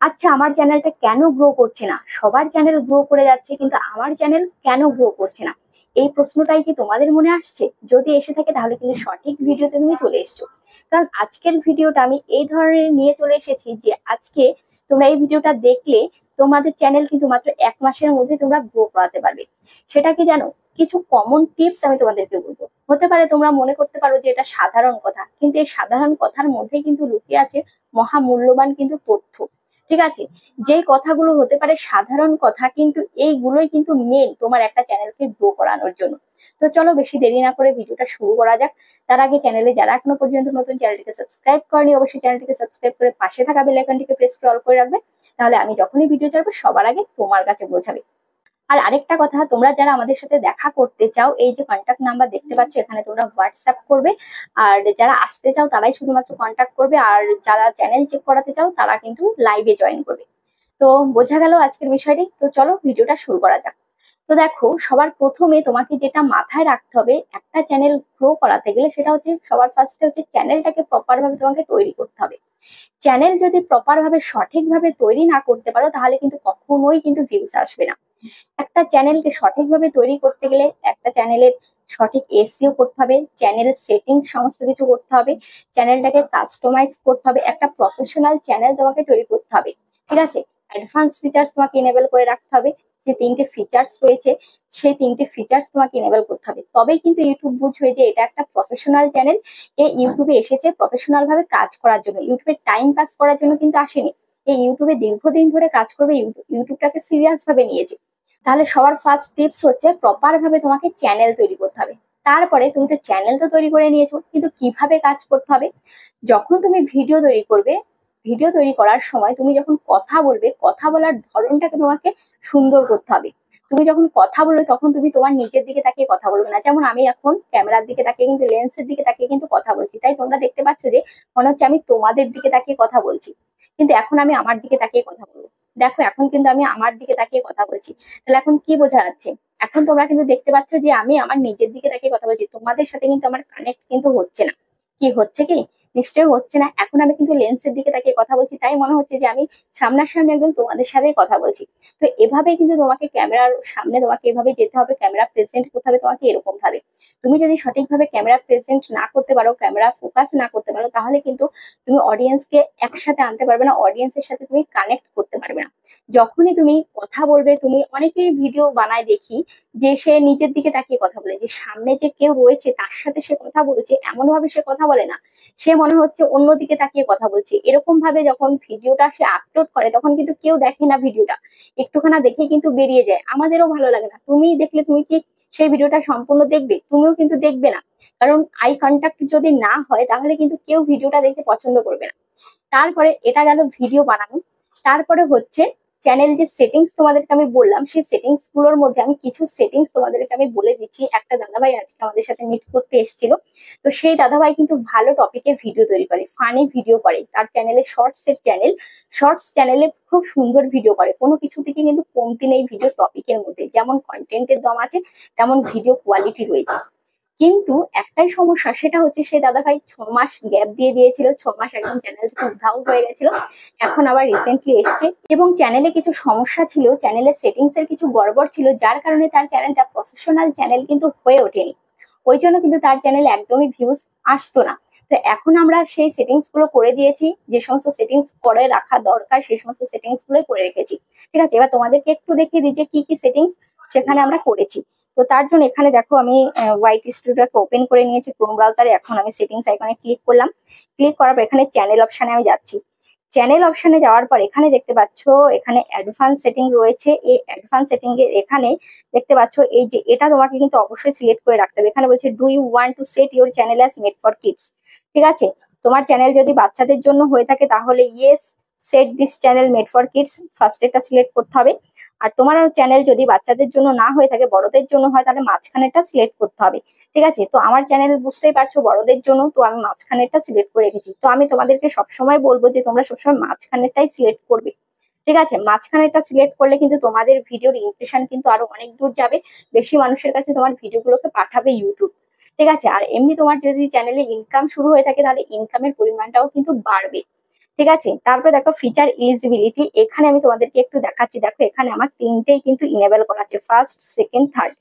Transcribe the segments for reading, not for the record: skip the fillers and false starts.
আচ্ছা, আমার চ্যানেলটা কেন গ্রো করছে না? সবার চ্যানেল গ্রো করে যাচ্ছে, কিন্তু আমার চ্যানেল কেন গ্রো করছে না? এই প্রশ্নটাই কি তোমাদের মনে আসছে? যদি এসে থাকে তাহলে কিন্তু সঠিক ভিডিওতে তুমি চলে এসছো। কারণ আজকের ভিডিওটা আমি এই ধরনের নিয়ে চলে এসেছি যে আজকে তোমরা এই ভিডিওটা দেখলে তোমাদের চ্যানেল কিন্তু মাত্র 1 মাসের মধ্যে তোমরা গ্রো করাতে পারবে। সেটা কি জানো? কিছু কমন টিপস আমি তোমাদেরকে বলবো। হতে পারে তোমরা মনে করতে পারো যে এটা সাধারণ কথা, কিন্তু এই সাধারণ কথার মধ্যেই কিন্তু লুকিয়ে আছে মহামূল্যবান কিন্তু তথ্য। ঠিক আছে? যে কথাগুলো হতে পারে সাধারণ কথা, কিন্তু এইগুলোই কিন্তু মেন তোমার একটা চ্যানেলকে গ্রো করানোর জন্য। তো চলো বেশি দেরি না করে ভিডিওটা শুরু করা যাক। তার আগে চ্যানেলে যারা এখনো পর্যন্ত নতুন, চ্যানেলটিকে সাবস্ক্রাইব করেনি অবশ্যই চ্যানেলটিকে সাবস্ক্রাইব করে পাশে থাকা বেল আইকনটিকে প্রেস করে অল করে রাখবে। তাহলে আমি যখনই ভিডিও ছাড়বো সবার আগে তোমার কাছে পৌঁছাবে। আর আরেকটা কথা, তোমরা যারা আমাদের সাথে দেখা করতে চাও, এই যে কন্ট্যাক্ট নাম্বার দেখতে পাচ্ছ, এখানে তোমরা হোয়াটসঅ্যাপ করবে। আর যারা আসতে চাও তারাই শুধুমাত্র কন্ট্যাক্ট করবে, আর যারা চ্যানেল চেক করাতে চাও তারা কিন্তু লাইভে জয়েন করবে। তো বোঝা গেল আজকের বিষয়টি। তো চলো ভিডিওটা শুরু করা যাক। তো দেখো, সবার প্রথমে তোমাকে যেটা মাথায় রাখতে হবে একটা চ্যানেল গ্রো করাতে গেলে, সেটা হচ্ছে সবার ফার্স্টে হচ্ছে চ্যানেলটাকে প্রপার ভাবে তোমাকে তৈরি করতে হবে। চ্যানেল যদি প্রপার ভাবে সঠিকভাবে তৈরি না করতে পারো তাহলে কিন্তু কখনোই কিন্তু ভিউজ আসবে না। একটা চ্যানেলকে সঠিকভাবে তৈরি করতে গেলে একটা চ্যানেলের সঠিক এসইও করতে হবে, চ্যানেলের সেটিংস সমস্ত কিছু করতে হবে, চ্যানেলটাকে কাস্টমাইজ করতে হবে, একটা প্রফেশনাল চ্যানেল তোমাকে তৈরি করতে হবে। ঠিক আছে? অ্যাডভান্স ফিচার্স তোমাকে এনেবল করে রাখতে হবে। যে 3টে ফিচার্স রয়েছে সেই 3টে ফিচার্স তোমাকে এনেবল করতে হবে, তবেই কিন্তু ইউটিউব বুঝবে যে এটা একটা প্রফেশনাল চ্যানেল। এই ইউটিউবে এসেছে প্রফেশনাল ভাবে কাজ করার জন্য, ইউটিউবে টাইম পাস করার জন্য কিন্তু আসেনি। এই ইউটিউবে দীর্ঘদিন ধরে কাজ করবে, ইউটিউবটাকে সিরিয়াস ভাবে নিয়েছে। তাহলে সবার ফার্স্ট টিপস হচ্ছে প্রপার ভাবে তোমাকে চ্যানেল তৈরি করতে হবে। তারপরে তুমি তো চ্যানেল তো তৈরি করে নিয়েছো, কিন্তু কিভাবে কাজ করতে হবে? যখন তুমি ভিডিও তৈরি করবে, ভিডিও তৈরি করার সময় তুমি যখন কথা বলবে, কথা বলার ধরনটাকে তোমাকে সুন্দর করতে হবে। তুমি যখন কথা বলবে তখন তুমি তোমার নিজের দিকে তাকিয়ে কথা বলবে না। যেমন আমি এখন ক্যামেরার দিকে তাকিয়ে কিন্তু লেন্সের দিকে তাকিয়ে কিন্তু কথা বলছি, তাই তোমরা দেখতে পাচ্ছ যে মনে হচ্ছে আমি তোমাদের দিকে তাকিয়ে কথা বলছি, কিন্তু এখন আমি আমার দিকে তাকিয়ে কথা বলবো। দেখো, এখন কিন্তু আমি আমার দিকে তাকিয়ে কথা বলছি। তাহলে এখন কি বোঝা যাচ্ছে? এখন তোমরা কিন্তু দেখতে পাচ্ছ যে আমি আমার নিজের দিকে তাকিয়ে কথা বলছি, তোমাদের সাথে কিন্তু আমার কানেক্ট কিন্তু হচ্ছে না। কি হচ্ছে কি? নিশ্চয়ই হচ্ছে না। এখন আমি কিন্তু লেন্সের দিকে তাকিয়ে কথা বলছি, তাই মনে হচ্ছে যে আমি সামনাসামনি একদম তোমাদের সাথে কথা বলছি। তো এভাবে কিন্তু তোমাকে ক্যামেরার সামনে তোমাকে এভাবে যেতে হবে, ক্যামেরা প্রেজেন্ট করতে হবে তোমাকে এরকম ভাবে। তুমি যদি সঠিকভাবে ক্যামেরা প্রেজেন্ট না করতে পারো, ক্যামেরা ফোকাস না করতে পারো, তাহলে কিন্তু তুমি অডিয়েন্সকে একসাথে আনতে পারবে না, অডিয়েন্সের সাথে তুমি কানেক্ট করতে পারবে না। যখনই তুমি কথা বলবে, তুমি অনেকেই ভিডিও বানায় দেখি যে সে নিচের দিকে তাকিয়ে কথা বলে, যে সামনে যে কেউ রয়েছে তার সাথে সে কথা বলছে এমন ভাবে সে কথা বলে না, সে মনে হচ্ছে অন্যদিকে তাকিয়ে কথা বলছে। এরকম ভাবে যখন ভিডিওটা সে আপলোড করে তখন কিন্তু কেউ দেখে না ভিডিওটা, একটুখানা দেখে কিন্তু বেরিয়ে যায়, আমাদেরও ভালো লাগে না। তুমি দেখলে তুমি কি সেই ভিডিওটা সম্পূর্ণ দেখবে? তুমিও কিন্তু দেখবে না। কারণ আই কন্টাক্ট যদি না হয় তাহলে কিন্তু কেউ ভিডিওটা দেখতে পছন্দ করবে না। তারপরে এটা গেল ভিডিও বানানো। তারপরে হচ্ছে চ্যানেল যে সেটিংস তোমাদেরকে আমি বললাম, সেই সেটিংস গুলোর মধ্যে আমি কিছু সেটিংস তোমাদেরকে আমি বলে দিচ্ছি। একটা দাদাভাই আজকে আমাদের সাথে মিট করতে এসেছিল। তো সেই দাদাভাই কিন্তু ভালো টপিকে ভিডিও তৈরি করে, ফানি ভিডিও করে, তার চ্যানেলে শর্টস এর চ্যানেল, শর্টস চ্যানেলে খুব সুন্দর ভিডিও করে, কোনো কিছু থেকে কিন্তু কমতি নেই ভিডিও টপিকের মধ্যে। যেমন কন্টেন্টের দম আছে তেমন ভিডিও কোয়ালিটি রয়েছে। কিন্তু একটাই সমস্যা, সেটা হচ্ছে সে দাদা ভাই 6 মাস গ্যাপ দিয়ে দিয়েছিল, 6 মাস একদম চ্যানেল থেকে উধাও হয়ে গেছিল। এখন আবার রিসেন্টলি এসছে, এবং চ্যানেলে কিছু সমস্যা ছিল, চ্যানেলের সেটিংস এর কিছু গড়বড় ছিল, যার কারণে তার চ্যানেলটা প্রফেশনাল চ্যানেল কিন্তু হয়ে ওঠেনি। ওই জন্য কিন্তু তার চ্যানেলে একদমই ভিউজ আসতো না। তো এখন আমরা সেই সেটিংস গুলো করে দিয়েছি, যে সমস্ত সেটিংস করে রাখা দরকার সেই সমস্ত সেটিংস গুলো করে রেখেছি। ঠিক আছে? এবার তোমাদেরকে একটু দেখিয়ে দিই যে কি কি সেটিংস সেখানে আমরা করেছি। তো তার জন্য এখানে দেখো আমি হোয়াইট স্টুডিওকে ওপেন করে নিয়েছি ক্রোম ব্রাউজারে। এখন আমি সেটিংস আইকনে ক্লিক করলাম। ক্লিক করার পর এখানে চ্যানেল অপশনে আমি যাচ্ছি। চ্যানেল অপশনে যাওয়ার পর এখানে দেখতে পাচ্ছ এখানে অ্যাডভান্স সেটিং রয়েছে। এই অ্যাডভান্স সেটিং এর এখানে দেখতে পাচ্ছ এই যে এটা তোমাকে কিন্তু অবশ্যই সিলেক্ট করে রাখতে হবে। এখানে বলছে do you want to set your channel as made for kids. ঠিক আছে? তোমার চ্যানেল যদি বাচ্চাদের জন্য হয়ে থাকে তাহলে yes set this channel made for kids first এটা সিলেক্ট করতে হবে। আর তোমার চ্যানেল যদি বাচ্চাদের জন্য না হয়ে থাকে বড়দের জন্য হয় তাহলে মাঝখানেরটা সিলেক্ট করতে হবে। ঠিক আছে? তো আমার চ্যানেল বুঝতেই পারছো বড়দের জন্য, তো আমি মাঝখানেরটা সিলেক্ট করে রেখেছি। তো আমি তোমাদেরকে সবসময় বলবো যে তোমরা সবসময় মাঝখানেরটাই সিলেক্ট করবে। ঠিক আছে? মাঝখানেরটা সিলেক্ট করলে কিন্তু তোমাদের ভিডিওর ইমপ্রেশন কিন্তু আরো অনেক দূর যাবে, বেশি মানুষের কাছে তোমার ভিডিওগুলোকে পাঠাবে ইউটিউব। ঠিক আছে? আর এমনি তোমার যদি চ্যানেলে ইনকাম শুরু হয়ে থাকে তাহলে ইনকামের পরিমাণটাও কিন্তু বাড়বে। ঠিক আছে। তারপরে দেখো ফিচার ইলিজিবিলিটি, এখানে আমি তোমাদেরকে একটু দেখাচ্ছি। দেখো এখানে আমার তিনটেই কিন্তু ইনেবল করা আছে, ফার্স্ট, সেকেন্ড, থার্ড।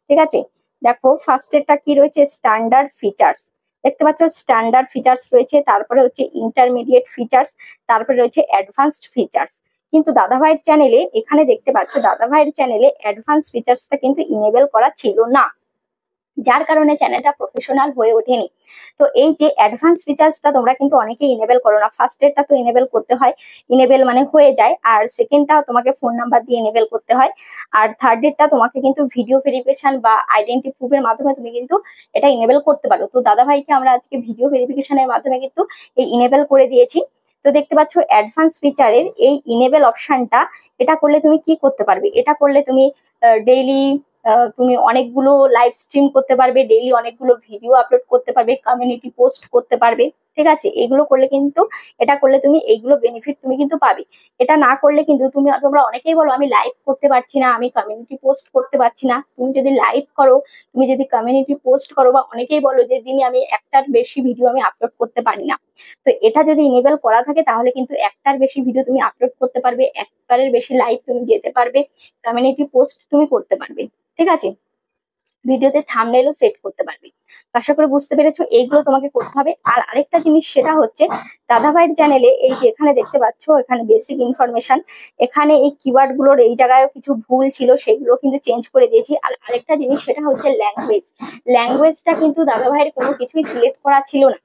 ঠিক আছে, দেখো ফার্স্টেরটা কি রয়েছে, স্ট্যান্ডার্ড ফিচার্স। দেখতে পাচ্ছ স্ট্যান্ডার্ড ফিচার্স রয়েছে, তারপরে হচ্ছে ইন্টারমিডিয়েট ফিচার্স, তারপরে রয়েছে অ্যাডভান্সড ফিচার্স। কিন্তু দাদাভাইয়ের চ্যানেলে এখানে দেখতে পাচ্ছ দাদাভাইয়ের চ্যানেলে অ্যাডভান্স ফিচার্সটা কিন্তু ইনেবল করা ছিল না, যার কারণে চ্যানেলটা প্রফেশনাল হয়ে ওঠেনি। তো এই যে অ্যাডভান্স ফিচার্সটা তোমরা কিন্তু অনেকেই ইনেবল করো না। ফার্স্টেরটা তো ইনেবল করতে হয়, ইনেবল মানে হয়ে যায়, আর সেকেন্ডটা তোমাকে ফোন নাম্বার দিয়ে ইনেবল করতে হয়, আর থার্ডেরটা তোমাকে কিন্তু ভিডিও ভেরিফিকেশন বা আইডেন্টি প্রুফের মাধ্যমে তুমি কিন্তু এটা ইনেবল করতে পারো। তো দাদা ভাইকে আমরা আজকে ভিডিও ভেরিফিকেশনের মাধ্যমে কিন্তু এই ইনেবল করে দিয়েছি। তো দেখতে পাচ্ছ অ্যাডভান্স ফিচারের এই ইনেবল অপশনটা, এটা করলে তুমি কি করতে পারবে, এটা করলে তুমি ডেইলি তুমি অনেকগুলো লাইভ স্ট্রিম করতে পারবে, ডেইলি অনেকগুলো ভিডিও আপলোড করতে পারবে, কমিউনিটি পোস্ট করতে পারবে। ঠিক আছে, এগুলো করলে কিন্তু, এটা করলে তুমি এইগুলো বেনিফিট তুমি কিন্তু পাবে। এটা না করলে কিন্তু তোমরা অনেকেই বলো আমি লাইভ করতে পারছি না, আমি কমিউনিটি পোস্ট করতে পারছি না। তুমি যদি লাইভ করো, তুমি যদি কমিউনিটি পোস্ট করো, বা অনেকেই বলো যে দিনে আমি একটার বেশি ভিডিও আমি আপলোড করতে পারি না, তো এটা যদি ইনেবল করা থাকে তাহলে কিন্তু একটার বেশি ভিডিও তুমি আপলোড করতে পারবে, একবারের বেশি লাইভ তুমি যেতে পারবে, কমিউনিটি পোস্ট তুমি করতে পারবে। ঠিক আছে, ভিডিওতে থাম্বনেলও সেট করতে পারবে। আশা করি বুঝতে পেরেছো, এইগুলো তোমাকে করতে হবে। আর আরেকটা জিনিস সেটা হচ্ছে দাদাভাইয়ের চ্যানেলে এই যে এখানে দেখতে পাচ্ছ এখানে বেসিক ইনফরমেশন, এখানে এই কিওয়ার্ড গুলোর এই জায়গায় কিছু ভুল ছিল, সেগুলো কিন্তু চেঞ্জ করে দিয়েছি। আর আরেকটা জিনিস সেটা হচ্ছে ল্যাঙ্গুয়েজ, ল্যাঙ্গুয়েজটা কিন্তু দাদাভাইয়ের কোনো কিছুই সিলেক্ট করা ছিল না।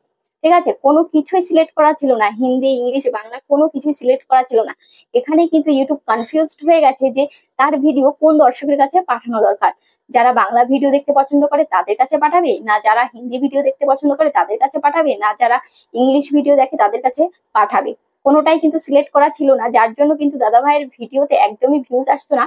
ঠিক আছে, কোনো কিছুই সিলেক্ট করা ছিল না, হিন্দি, ইংলিশ, বাংলা কোনো কিছুই সিলেক্ট করা ছিল না। এখানে কিন্তু ইউটিউব কনফিউজড হয়ে গেছে যে তার ভিডিও কোন দর্শকের কাছে পাঠানো দরকার। যারা বাংলা ভিডিও দেখতে পছন্দ করে তাদের কাছে পাঠাবে, না যারা হিন্দি ভিডিও দেখতে পছন্দ করে তাদের কাছে পাঠাবে, না যারা ইংলিশ ভিডিও দেখে তাদের কাছে পাঠাবে, কোনোটাই কিন্তু সিলেক্ট করা ছিল না। যার জন্য কিন্তু দাদা ভাইয়ের ভিডিওতে একদমই ভিউজ আসতো না।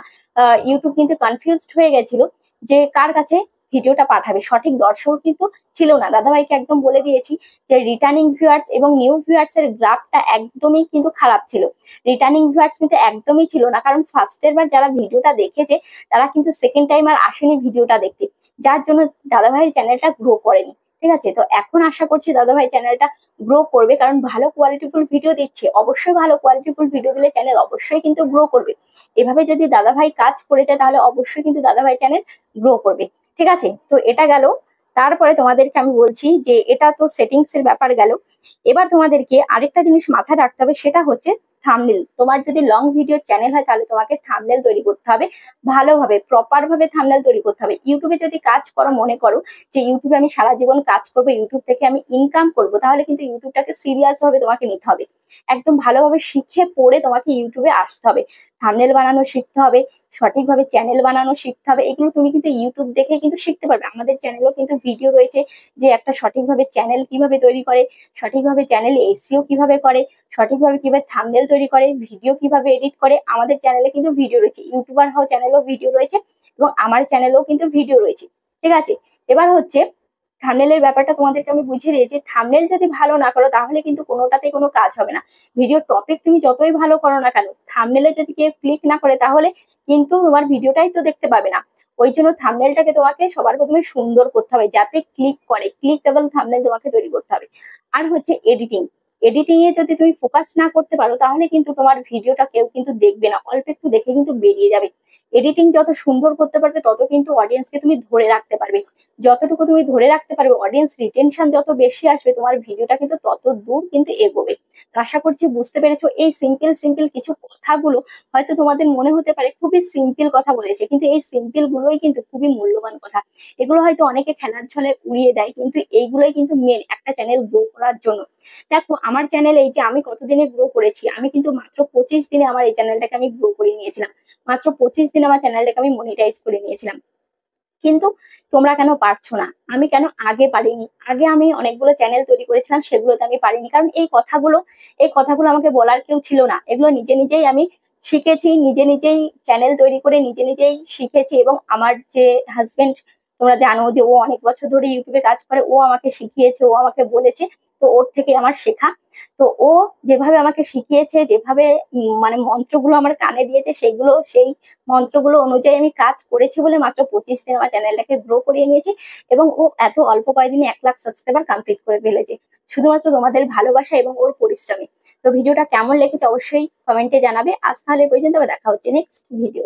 ইউটিউব কিন্তু কনফিউজড হয়ে গেছিল যে কার কাছে ভিডিওটা পাঠাবে, সঠিক দর্শক কিন্তু ছিল না। দাদা ভাইকে একদম বলে দিয়েছি যে রিটার্নিং ভিউয়ার্স এবং নিউ ভিউয়ার্স এর গ্রাফটা একদমই কিন্তু খারাপ ছিল। রিটার্নিং ভিউয়ার্স কিন্তু একদমই ছিল না, কারণ ফার্স্টের বার যারা ভিডিওটা দেখেছে তারা কিন্তু সেকেন্ড টাইম আর আসেনি ভিডিওটা দেখতে, যার জন্য দাদা ভাইয়ের চ্যানেলটা গ্রো করেনি। ঠিক আছে, তো এখন আশা করছি দাদা ভাই চ্যানেলটা গ্রো করবে, কারণ ভালো কোয়ালিটিফুল ভিডিও দিচ্ছে। অবশ্যই ভালো কোয়ালিটিফুল ভিডিও দিলে চ্যানেল অবশ্যই কিন্তু গ্রো করবে। এভাবে যদি দাদা ভাই কাজ করে যায় তাহলে অবশ্যই কিন্তু দাদা ভাই চ্যানেল গ্রো করবে। ঠিক আছে, তো এটা গেল। তারপরে তোমাদেরকে আমি বলছি যে এটা তো সেটিংস এর ব্যাপার গেল। এবার তোমাদেরকে আরেকটা জিনিস মাথায় রাখতে হবে, সেটা হচ্ছে থাম্বনেল। তোমার যদি লং ভিডিও চ্যানেল হয় তাহলে তোমাকে থাম্বনেল তৈরি করতে হবে, ভালোভাবে প্রপার ভাবে থাম্বনেল তৈরি করতে হবে। ইউটিউবে যদি কাজ করো, মনে করো যে ইউটিউবে আমি সারা জীবন কাজ করবো, ইউটিউব থেকে আমি ইনকাম করব, তাহলে কিন্তু ইউটিউবটাকে সিরিয়াস ভাবে তোমাকে নিতে হবে, একদম ভালোভাবে শিখে পড়ে তোমাকে ইউটিউবে আসতে হবে, থাম্বনেল বানানো শিখতে হবে, সঠিকভাবে চ্যানেল বানানো শিখতে হবে। এগুলো তুমি কিন্তু ইউটিউব দেখে কিন্তু শিখতে পারবে। আমাদের চ্যানেলও কিন্তু ভিডিও রয়েছে যে একটা সঠিকভাবে চ্যানেল কিভাবে তৈরি করে, সঠিকভাবে চ্যানেল এসইও কিভাবে করে, সঠিকভাবে কিভাবে থাম্বনেল তৈরি করে, ভিডিও কিভাবে এডিট করে। আমাদের চ্যানেলে কিন্তু ভিডিও রয়েছে, ইউটিউবার হও চ্যানেলেও ভিডিও রয়েছে, এবং আমার চ্যানেলেও কিন্তু ভিডিও রয়েছে। ঠিক আছে, এবার হচ্ছে থাম্বনেলের ব্যাপারটা তোমাদেরকে আমি বুঝিয়ে দিয়েছি। থাম্বনেল যদি ভালো না করো তাহলে কিন্তু কোনোটাতে কোনো কাজ হবে না। ভিডিও টপিক তুমি যতই ভালো করো না কেন, থাম্বনেলে যদি কেউ ক্লিক না করে তাহলে কিন্তু তোমার ভিডিওটাই তো দেখতে পাবে না। ওই জন্য থাম্বনেলটাকে তোমাকে সবার প্রথমে সুন্দর করতে হবে, যাতে ক্লিক করে, ক্লিকেবল থাম্বনেল তোমাকে তৈরি করতে হবে। আর হচ্ছে এডিটিং, এডিটিং এ যদি তুমি ফোকাস না করতে পারো তাহলে কিন্তু তোমার ভিডিওটা কেউ কিন্তু দেখবে না, অল্প একটু দেখে কিন্তু বেরিয়ে যাবে। এডিটিং যত সুন্দর করতে পারবে তত কিন্তু অডিয়েন্সকে তুমি ধরে রাখতে পারবে, যতটুকু তুমি ধরে রাখতে পারবে, অডিয়েন্স রিটেনশন যত বেশি আসবে তোমার ভিডিওটা কিন্তু তত দূর কিন্তু এগোবে। তো আশা করছি বুঝতে পেরেছো। এই সিম্পল সিম্পল কিছু কথাগুলো হয়তো তোমাদের মনে হতে পারে খুবই সিম্পল কথা বলেছে, কিন্তু এই সিম্পল গুলোই কিন্তু খুবই মূল্যবান কথা। এগুলো হয়তো অনেকে খেলার ছলে উড়িয়ে দেয়, কিন্তু এইগুলোই কিন্তু মেন একটা চ্যানেল গ্রো করার জন্য। দেখো আমার চ্যানেল এই যে আমি কতদিনে গ্রো করেছি, আমি কিন্তু মাত্র 25 দিনে আমার এই চ্যানেলটাকে আমি গ্রো করে নিয়েছিলাম, মাত্র 25 দিনে আমার চ্যানেলটাকে আমি মনিটাইজ করে নিয়েছিলাম। কিন্তু তোমরা কেন পারছো না, আমি কেন আগে পারিনি? আগে আমি অনেকগুলো চ্যানেল তৈরি করেছিলাম, সেগুলোতে আমি পারিনি, কারণ এই কথাগুলো আমাকে বলার কেউ ছিল না। এগুলো নিজে নিজেই আমি শিখেছি, নিজে নিজেই চ্যানেল তৈরি করে নিজে নিজেই শিখেছি। এবং আমার যে হাজবেন্ড, তোমরা জানো যে ও অনেক বছর ধরে ইউটিউবে কাজ করে, ও আমাকে শিখিয়েছে, ও আমাকে বলেছে তো ওর থেকে আমার শেখা। তো ও যেভাবে আমাকে শিখিয়েছে, যেভাবে মানে মন্ত্রগুলো আমার কানে দিয়েছে, সেই মন্ত্রগুলো অনুযায়ী আমি কাজ করেছি বলে মাত্র 25 দিন আমার চ্যানেলটাকে গ্রো করিয়ে নিয়েছি। এবং ও এত অল্প কয়েকদিনে 1 লাখ সাবস্ক্রাইবার কমপ্লিট করে ফেলেছে, শুধুমাত্র তোমাদের ভালোবাসা এবং ওর পরিশ্রমে। তো ভিডিওটা কেমন লেগেছে অবশ্যই কমেন্টে জানাবে। আজ তাহলে এই পর্যন্ত, আবার দেখা হচ্ছে নেক্সট ভিডিও।